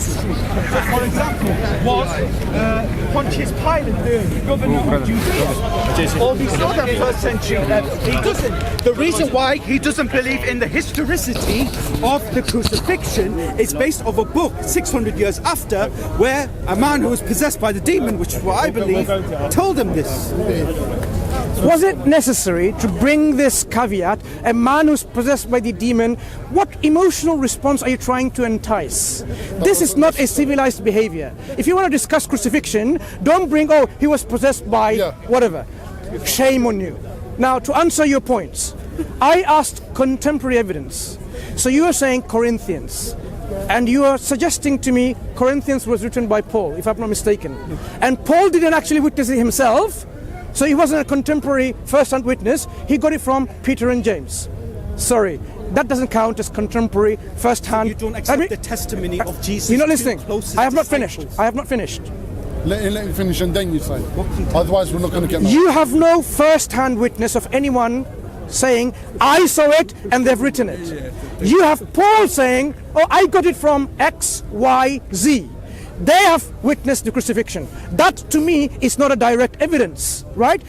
history. So, for example, was Pontius Pilate the governor of Judea? Or we saw that first century that he doesn't. The reason why he doesn't believe in the historicity of the crucifixion is based on a book 600 years after, where a man who was possessed by the demon, which is what I believe, told him this. Was it necessary to bring this caveat, a man who's possessed by the demon? What emotional response are you trying to entice? This is not a civilized behavior. If you want to discuss crucifixion, don't bring, oh, he was possessed by whatever. Shame on you. Now, to answer your points, I asked contemporary evidence. So you are saying Corinthians, and you are suggesting to me Corinthians was written by Paul, if I'm not mistaken. And Paul didn't actually witness it himself. So he wasn't a contemporary first-hand witness. He got it from Peter and James. Sorry, that doesn't count as contemporary first-hand. You don't accept the testimony of Jesus. You're not listening. I have not finished. I have not finished. Let him finish and then you say. Otherwise we're not going to get married. You have no first-hand witness of anyone saying, I saw it and they've written it. You have Paul saying, oh, I got it from X, Y, Z. They have witnessed the crucifixion. That, to me, is not a direct evidence, right?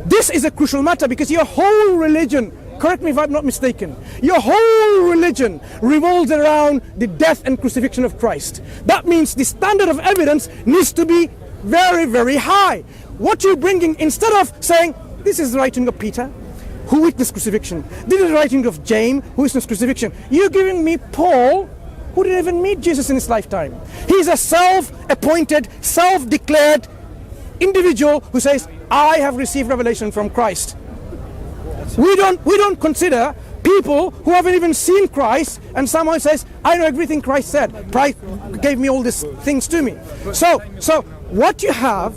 This is a crucial matter because your whole religion, correct me if I'm not mistaken, your whole religion revolves around the death and crucifixion of Christ. That means the standard of evidence needs to be very, very high. What you're bringing, instead of saying, this is the writing of Peter, who witnessed crucifixion, this is the writing of James, who witnessed crucifixion, you're giving me Paul, who didn't even meet Jesus in his lifetime. He's a self-appointed, self-declared individual who says, I have received revelation from Christ. We don't consider people who haven't even seen Christ, and someone says, I know everything Christ said. Christ gave me all these things to me. So what you have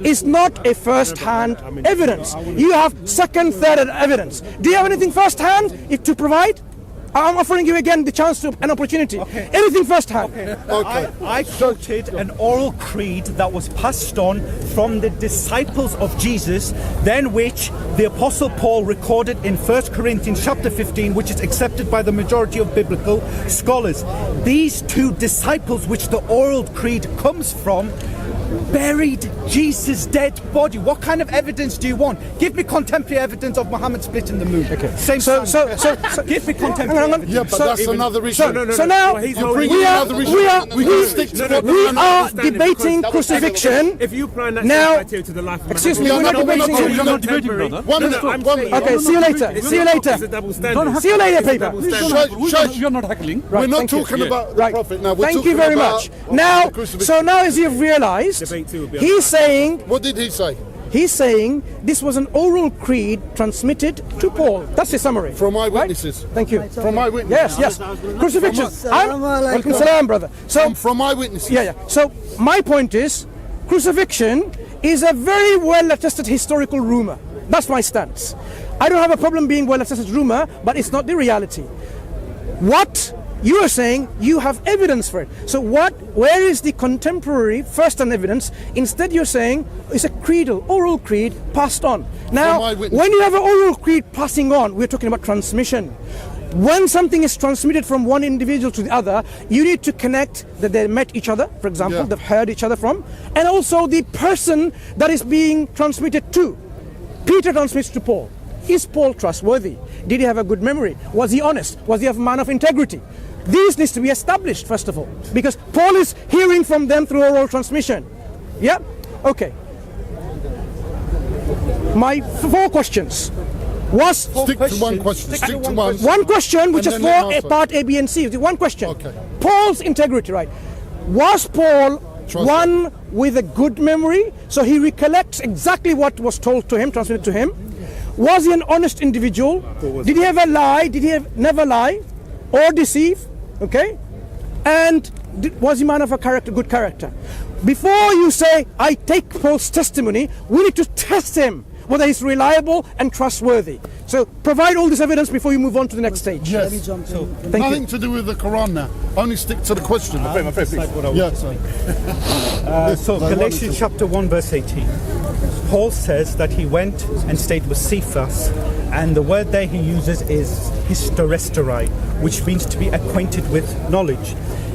is not a first-hand evidence. You have second, third evidence. Do you have anything first-hand to provide? I'm offering you again the chance to an opportunity. Okay. Anything first-hand. Okay. I quoted an oral creed that was passed on from the disciples of Jesus, then which the Apostle Paul recorded in 1 Corinthians chapter 15, which is accepted by the majority of biblical scholars. These two disciples, which the oral creed comes from, buried Jesus' dead body. What kind of evidence do you want? Give me contemporary evidence of Muhammad splitting the moon. Okay. Same. So give me contemporary evidence. Yeah, but that's another issue. So now we are debating crucifixion. If you apply that now, criteria to the life of excuse me, Muhammad, we're not debating. You're not debating, brother. One minute. Okay, see you later. See you later. It's a double standard. See you later, paper. You're not heckling. We're not talking about the Prophet now. Thank you very much. Now, so now as you've realized, he's saying, what did he say? He's saying this was an oral creed transmitted to Paul. That's the summary. From eyewitnesses. Right? Thank you. From eyewitnesses. Yes. Crucifixion. Welcome salam, brother. So from eyewitnesses. Yeah. So my point is, crucifixion is a very well-attested historical rumor. That's my stance. I don't have a problem being well-attested rumor, but it's not the reality. What you are saying, you have evidence for it. So where is the contemporary first-hand evidence? Instead you're saying it's a creedal, oral creed passed on. Now, when you have an oral creed passing on, we're talking about transmission. When something is transmitted from one individual to the other, you need to connect that they met each other, for example, they've heard each other from, and also the person that is being transmitted to. Peter transmits to Paul. Is Paul trustworthy? Did he have a good memory? Was he honest? Was he a man of integrity? These needs to be established, first of all, because Paul is hearing from them through oral transmission. Yeah? Okay. My 4 questions. Stick to one question. Stick to one. One question, which is for part A, B, and C. One question. Okay. Paul's integrity, right? Was Paul one with a good memory? So he recollects exactly what was told to him, transmitted to him. Was he an honest individual? Did he ever lie? Did he never lie or deceive? Okay, and was he man of a good character? Before you say, I take Paul's testimony, we need to test him, whether he's reliable and trustworthy. So provide all this evidence before you move on to the next stage. Yes. Nothing to do with the Quran now. Only stick to the question. So Galatians chapter 1 verse 18. Paul says that he went and stayed with Cephas, and the word there he uses is hysteresterei, which means to be acquainted with knowledge.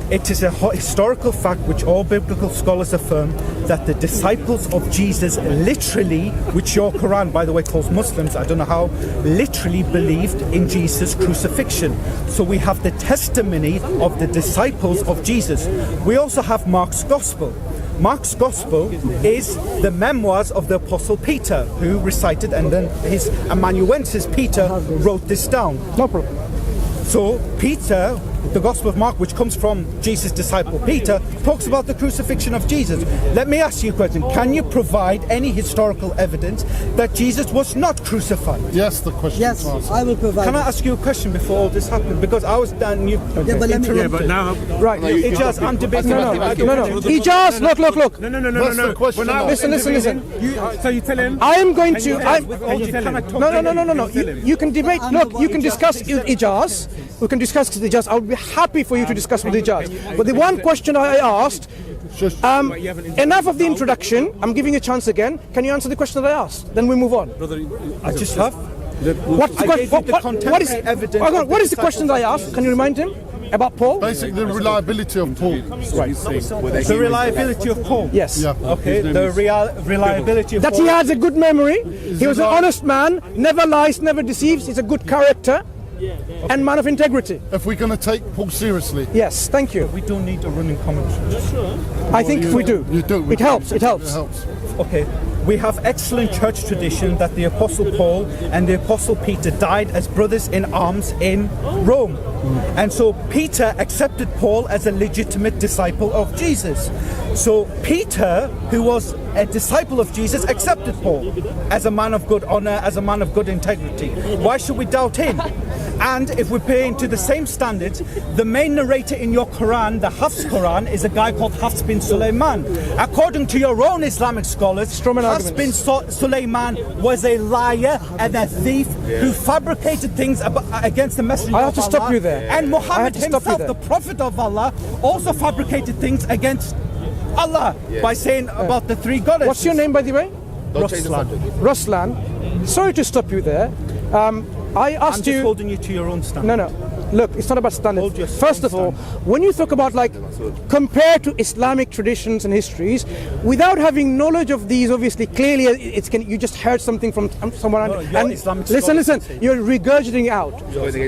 It is a historical fact which all biblical scholars affirm that the disciples of Jesus literally, which your Quran, by the way, calls Muslims, I don't know how, literally believed in Jesus' crucifixion. So we have the testimony of the disciples of Jesus. We also have Mark's Gospel. Mark's Gospel is the memoirs of the Apostle Peter, who recited, and then his amanuensis Peter wrote this down. No problem. So Peter, the Gospel of Mark, which comes from Jesus' disciple Peter, talks about the crucifixion of Jesus. Let me ask you a question. Can you provide any historical evidence that Jesus was not crucified? Yes, the question. Yes, I will provide. Can I ask you a question before all this happened? Because I was done. You but let me- interrupted. Yeah, but now- Right. Ijaz, I'm debating. No. Ijaz, look. No. What's the question When I now? was Listen. interviewing, so you tell him. I am going to. Can you tell him? No. You can debate. Look, you can discuss Ijaz. We can discuss Ijaz. I would be happy for you to discuss with Ijaz. But the one question I asked, enough of the introduction. I'm giving you a chance again. Can you answer the question that I asked? Then we move on. I just have. What's the I gave you the contemporary evidence Hang on, of what the is the question that I asked? Can you remind him about Paul? Basically, the reliability of Paul. The reliability of Paul. Yes. Yeah. Okay, the reliability of That Paul. he has a good memory. He was an honest man, never lies, never deceives. He's a good character and man of integrity. If we're going to take Paul seriously, Yes, thank you. We don't need a running commentary. I think we do. you do. It helps. It helps. It helps. Okay, we have excellent church tradition that the Apostle Paul and the Apostle Peter died as brothers in arms in Rome. And so Peter accepted Paul as a legitimate disciple of Jesus. So Peter, who was a disciple of Jesus, accepted Paul as a man of good honor, as a man of good integrity. Why should we doubt him? And if we're paying to the same standards, the main narrator in your Quran, the Hafs Quran, is a guy called Hafs bin Sulaiman. According to your own Islamic scholars, Hafs bin Sulaiman was a liar and a thief who fabricated things against the Messenger I of have to Allah. stop you there. And Muhammad I have to stop you himself, there. the Prophet of Allah, also fabricated things against Allah by saying about the three goddesses. What's your name, by the way? Ruslan. Ruslan. Sorry to stop you there. I I'm asked just you. holding you to your own standard. No. Look, it's not about Hold standards. your First of all, when you talk about like compare to Islamic traditions and histories, without having knowledge of these, obviously, clearly, you just heard something from someone. No, you're Islamic listen, scholars. you're regurgitating out.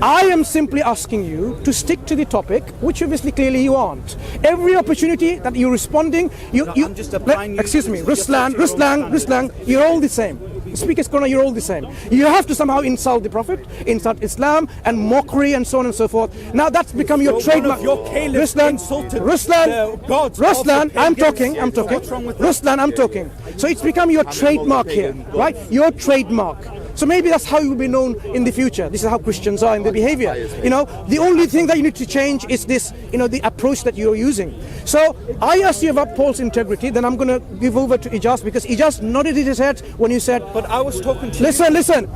I am simply asking you to stick to the topic, which obviously clearly you aren't. Every opportunity that you're responding, I'm just applying you- excuse me, just your own Ruslan, you're all the same. Speak as Quran, you're all the same. You have to somehow insult the Prophet, insult Islam, and mockery, and so on and so forth. Now that's become your So one trademark. of your caliphs insulted the gods of the I'm pagans. talking. What's wrong with that? Ruslan, I'm talking. So it's become your trademark here, right? Your trademark. So maybe that's how you will be known in the future. This is how Christians are in their behavior. You know, the only thing that you need to change is this, the approach that you're using. So I asked you about Paul's integrity, then I'm going to give over to Ijaz, because Ijaz nodded his head when you said, But I was talking to listen.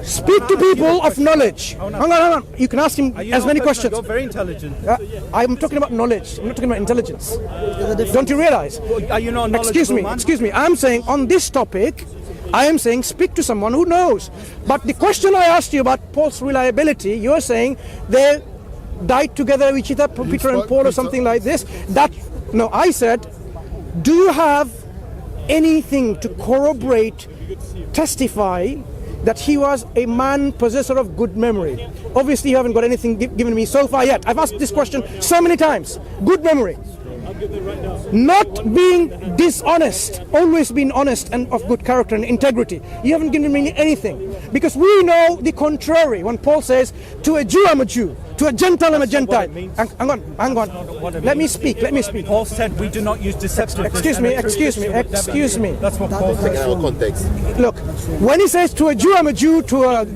Speak to people of knowledge. Hang on. You can ask him as many questions. You're very intelligent. I'm talking about knowledge. I'm not talking about intelligence. Don't you realize? Are you not a Excuse me. knowledgeable man? I'm saying on this topic, I am saying speak to someone who knows. But the question I asked you about Paul's reliability, you're saying they died together with each other, Peter and Paul, or something like this. No, I said, do you have anything to corroborate, testify that he was a man possessor of good memory? Obviously, you haven't got anything given me so far yet. I've asked this question so many times. Good memory. Not being dishonest, always being honest and of good character and integrity. You haven't given me anything. Because we know the contrary. When Paul says, to a Jew I'm a Jew, to a Gentile I'm a Gentile. Hang on. Let me speak. Paul said we do not use deceptive. Excuse me. That's what Paul said. Look, when he says to a Jew I'm a Jew, to a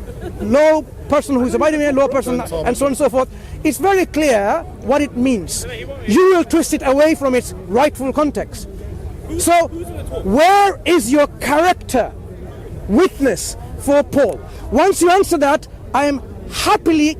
low person who's abiding in a low person, and so on and so forth, it's very clear what it means. You will twist it away from its rightful context. So, where is your character witness for Paul? Once you answer that, I am happily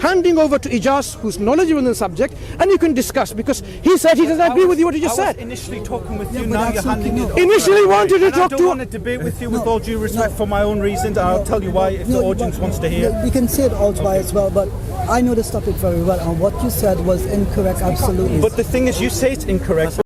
handing over to Ijaz, who's knowledgeable in the subject, and you can discuss, because he said he doesn't agree with you what you just I was said. initially talking with you, now you're handing it over. Initially wanted to And talk I don't to... want to debate with you with all due respect for my own reasons. I'll tell you why if the audience wants to hear. We can say it all why as well, but I know this topic very well, and what you said was incorrect, absolutely. But the thing is, you say it's incorrect.